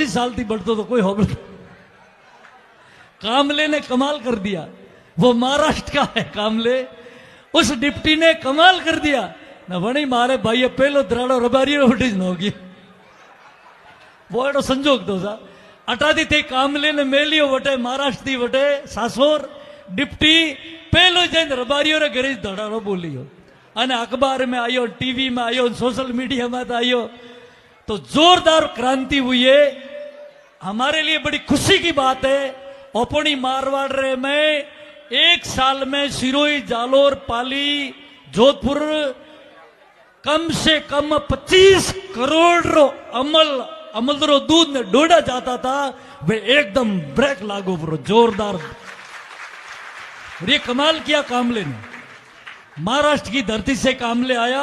साल थी बढ़तो तो कोई होगा। कामले ने कमाल कर दिया, वो महाराष्ट्र का है कामले, उस डिप्टी ने कमाल कर दिया न वणी मारे भाई पहलो द्राड़ो रबारी उठी न होगी वो एडो संजोग तो सा अटादी थे कामले ने मेलियो वटे महाराष्ट्र थी वटे सासोर डिप्टी पहलो जैन रबारियो रे घरे धड़ाड़ो बोलियो अने अखबार में आयो, टीवी में आयो, सोशल मीडिया में आयो, तो जोरदार क्रांति हुई है। हमारे लिए बड़ी खुशी की बात है। ओपनी मारवाड़ रे में एक साल में सिरोही, जालोर, पाली, जोधपुर कम से कम 25 करोड़ रो अमल रो दूध ने डोड़ा जाता था, वे एकदम ब्रेक लागू पर जोरदार। और ये कमाल किया कामले ने, महाराष्ट्र की धरती से कामले आया,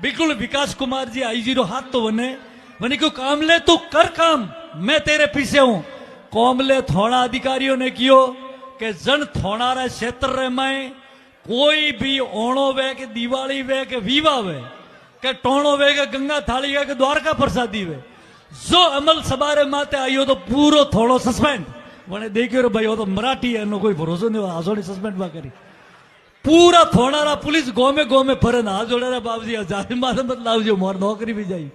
बिल्कुल विकास कुमार जी आई जीरो हाथ तो बने क्यों कामले तू कर काम, मैं तेरे पीछे हूं। कामले थोड़ा अधिकारियों ने कियो कि जन थोड़ा क्षेत्र रे में कोई भी ओणो वे के दिवाली वे के विवाह वे के टोणो वे के गंगा थाली वे के द्वारका प्रसादी वे जो अमल सबारे माते आयो तो पूरो थोड़ो सस्पेंड वने देखियो रे भाई वो तो मराठी है नो कोई भरोसा नहीं आजोड़ी सस्पेंड बा करी पूरा थोड़ा पुलिस गो में फरे ना जोड़े रे बाबूजी हजार मत लावजो मोर नौकरी भी जाई